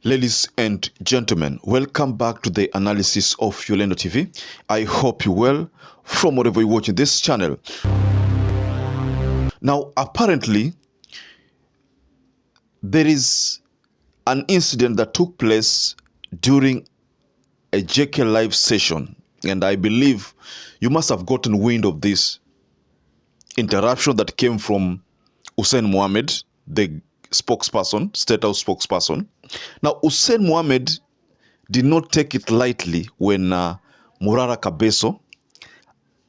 Ladies and gentlemen, welcome back to the analysis of YOLENO TV. I hope you're well from wherever you're watching this channel. Now, apparently, there is an incident that took place during a JKL live session, and I believe you must have gotten wind of this interruption that came from Hussein Mohammed, the spokesperson, State House spokesperson. Now, Hussein Mohammed did not take it lightly when Morara Cabeso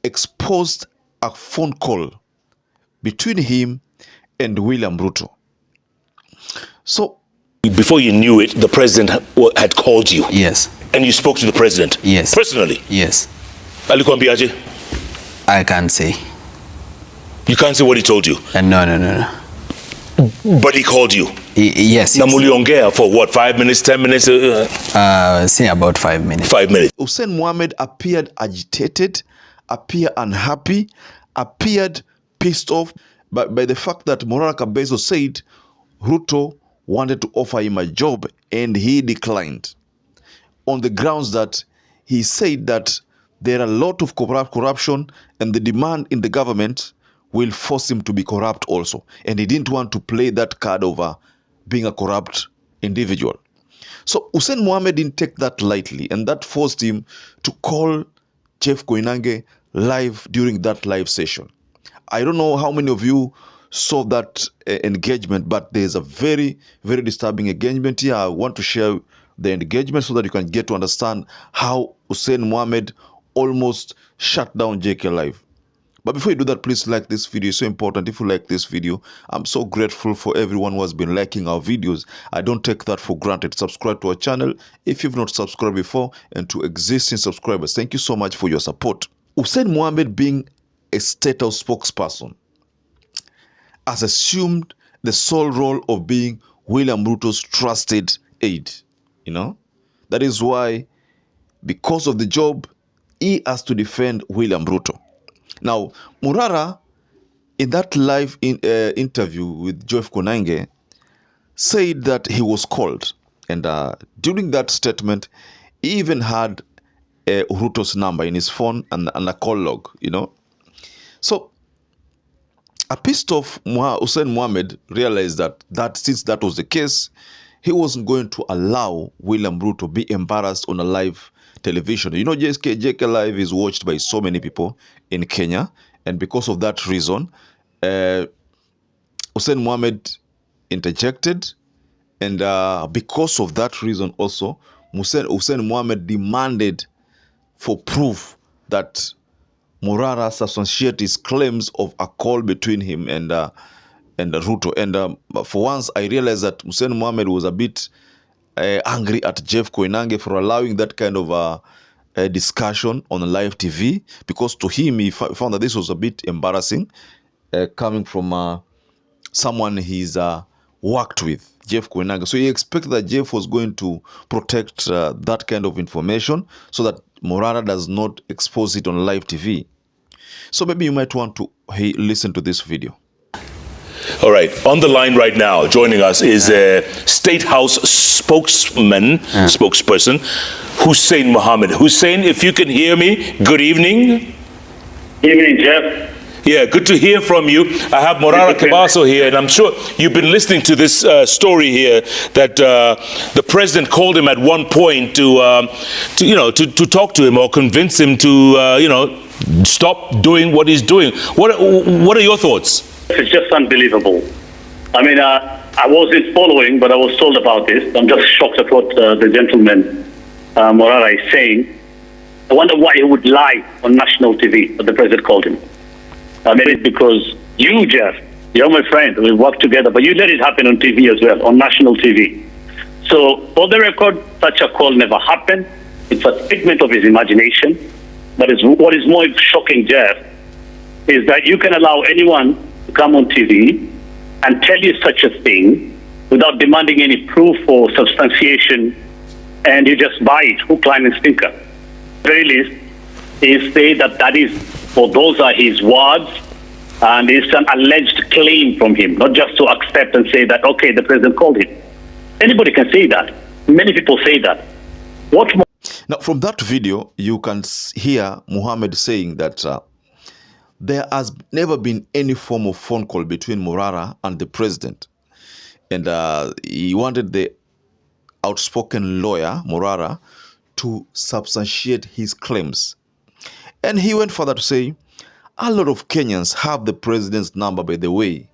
exposed a phone call between him and William RUTO. So, before you knew it, the president had called you. Yes. And you spoke to the president? Yes. Personally? Yes. Alikwambiaje? I can't say. You can't say what he told you? No. But he called you? Yes. Na muliongea for what, 5 minutes, 10 minutes? Say about 5 minutes. 5 minutes. Hussein Mohammed appeared agitated, appeared unhappy, appeared pissed off by the fact that Morara Cabeso said RUTO wanted to offer him a job and he declined on the grounds that he said that there are a lot of corruption and the demand in the government will force him to be corrupt also. And he didn't want to play that card over being a corrupt individual. So Hussein Mohammed didn't take that lightly, and that forced him to call Jeff Koinange live during that live session. I don't know how many of you saw that engagement, but there's a very, very disturbing engagement here. I want to share the engagement so that you can get to understand how Hussein Mohammed almost shut down JKL Live. But before you do that, please like this video. It's so important. If you like this video, I'm so grateful for everyone who has been liking our videos. I don't take that for granted. Subscribe to our channel if you've not subscribed before, and to existing subscribers, thank you so much for your support. Hussein Mohammed, being a State House spokesperson, has assumed the sole role of being William RUTO's trusted aide. That is why, because of the job, he has to defend William RUTO. Now, Morara, in that live interview with Jeff Koinange, said that he was called. And during that statement, he even had RUTO's number in his phone and a call log, So, a pissed off Hussein Mohammed realized that since that was the case, he wasn't going to allow William RUTO be embarrassed on a live television. JKL Live is watched by so many people in Kenya, and because of that reason, Hussein Mohammed interjected, and because of that reason also, Hussein Mohammed demanded for proof that Morara substantiated his claims of a call between him and RUTO. And for once, I realized that Hussein Mohammed was a bit angry at Jeff Koinange for allowing that kind of a discussion on a live TV, because to him, he found that this was a bit embarrassing coming from someone he's worked with, Jeff Koinange. So he expected that Jeff was going to protect that kind of information so that Morara does not expose it on live TV. So maybe you might want to listen to this video. All right, on the line right now, joining us is a State House spokesperson, Hussein Mohammed. Hussein, if you can hear me, good evening. Evening, Jeff. Yeah, good to hear from you. I have Morara Cabeso here, and I'm sure you've been listening to this story here that the president called him at one point to talk to him or convince him to stop doing what he's doing. What are your thoughts? It's just unbelievable. I mean, I wasn't following, but I was told about this. I'm just shocked at what the gentleman, Morara, is saying. I wonder why he would lie on national TV that the president called him. I mean, it's because you, Jeff, you're my friend, we work together, but you let it happen on TV as well, on national TV. So, for the record, such a call never happened. It's a figment of his imagination. But what is more shocking, Jeff, is that you can allow anyone to come on TV and tell you such a thing without demanding any proof or substantiation, and you just buy it, hook, line, and sinker. At the very least, he say that is, or those are his words, and it's an alleged claim from him, not just to accept and say that, okay, the president called him. Anybody can say that. Many people say that. What more? Now, from that video, you can hear Muhammad saying that there has never been any form of phone call between Morara and the president. And he wanted the outspoken lawyer, Morara, to substantiate his claims. And he went further to say, a lot of Kenyans have the president's number, by the way.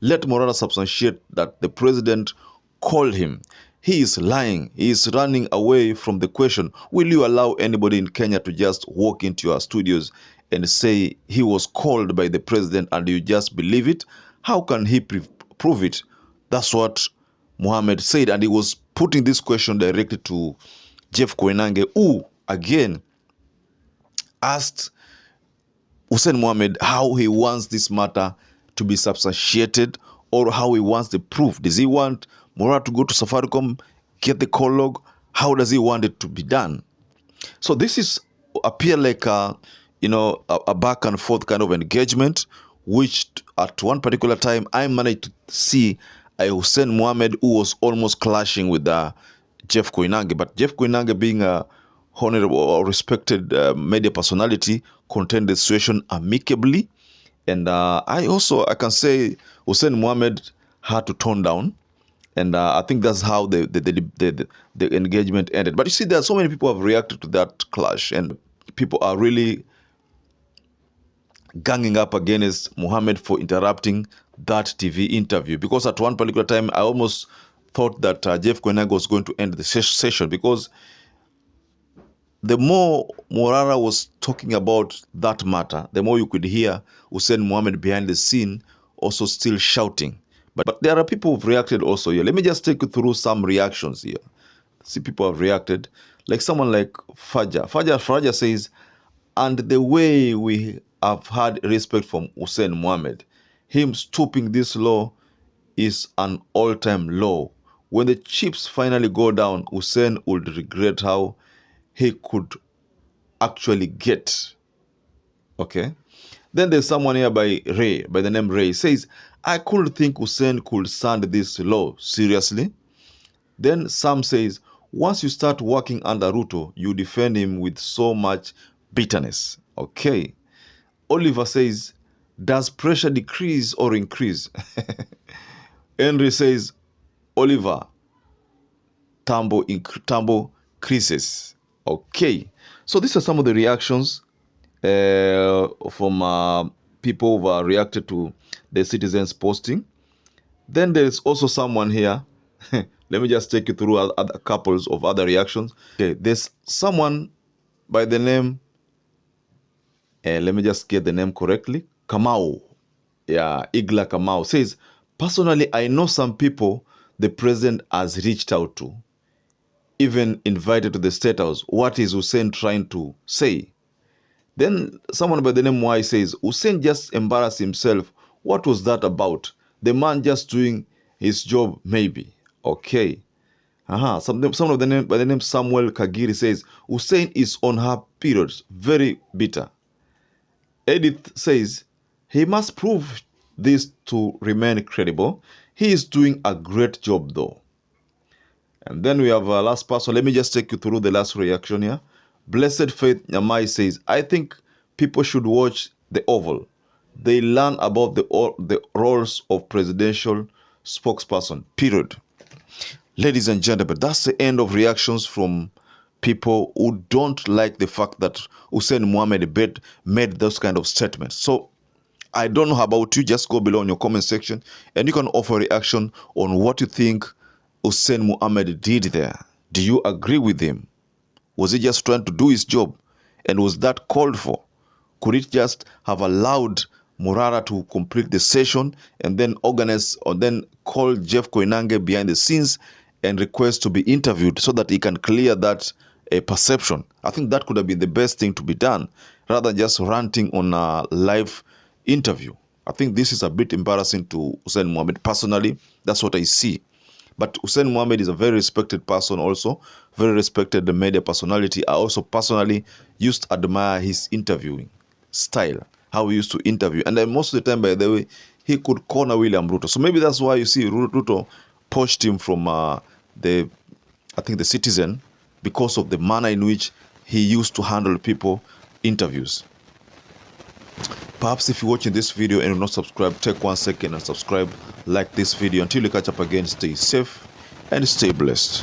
Let Morara substantiate that the president called him. He is lying. He is running away from the question. Will you allow anybody in Kenya to just walk into your studios and say he was called by the president and you just believe it? How can he prove it? That's what Mohammed said. And he was putting this question directly to Jeff Koinange, who, again, asked Hussein Mohammed how he wants this matter to be substantiated or how he wants the proof. Does he want Morara to go to Safaricom, get the call log? How does he want it to be done? So this is appear like a back and forth kind of engagement, which at one particular time I managed to see Hussein Mohammed, who was almost clashing with Jeff Koinange. But Jeff Koinange, being a honorable or respected media personality, contained the situation amicably. And I can say Hussein Mohammed had to tone down. And I think that's how the engagement ended. But you see, there are so many people who have reacted to that clash, and people are really ganging up against Mohammed for interrupting that TV interview. Because at one particular time, I almost thought that Jeff Koinange was going to end the session, because the more Morara was talking about that matter, the more you could hear Hussein Mohammed behind the scene also still shouting. But there are people who've reacted also here. Let me just take you through some reactions here. See, people have reacted. Like someone like Faja says, and the way we have had respect from Hussein Mohammed, him stooping this law is an all-time low. When the chips finally go down, Hussein would regret how he could actually get. Okay. Then there's someone here by the name Ray, says, I couldn't think Hussein could stand this law. Seriously? Then Sam says, once you start working under RUTO, you defend him with so much bitterness. Okay. Oliver says, does pressure decrease or increase? Henry says, Oliver, Tambo increases. Okay. So these are some of the reactions from people who have reacted to the citizens posting. Then there's also someone here. Let me just take you through other couples of other reactions. Okay, there's someone by the name, let me just get the name correctly, Kamau. Yeah, Igla Kamau says, personally, I know some people the president has reached out to, even invited to the State House. What is Hussein trying to say? Then someone by the name Y says, Hussein just embarrassed himself. What was that about? The man just doing his job, maybe. Okay. Someone by the name Samuel Kagiri says, Hussein is on her periods, very bitter. Edith says, he must prove this to remain credible. He is doing a great job though. And then we have a last person. Let me just take you through the last reaction here. Blessed Faith Nyamai says, I think people should watch The Oval. They learn about the roles of presidential spokesperson, period. Ladies and gentlemen, that's the end of reactions from people who don't like the fact that Hussein Mohammed made those kind of statements. So I don't know about you. Just go below in your comment section and you can offer a reaction on what you think Hussein Mohammed did there. Do you agree with him? Was he just trying to do his job? And was that called for? Could it just have allowed Morara to complete the session and then organize or then call Jeff Koinange behind the scenes and request to be interviewed so that he can clear that perception? I think that could have been the best thing to be done rather than just ranting on a live interview. I think this is a bit embarrassing to Hussein Mohammed. Personally, that's what I see. But Hussein Mohammed is a very respected person also, very respected media personality. I also personally used to admire his interviewing style, how he used to interview. And then most of the time, by the way, he could corner William Ruto. So maybe that's why you see Ruto pushed him from the I think the Citizen, because of the manner in which he used to handle people, interviews. Perhaps if you're watching this video and you're not subscribed, take 1 second and subscribe, like this video. Until you catch up again, stay safe and stay blessed.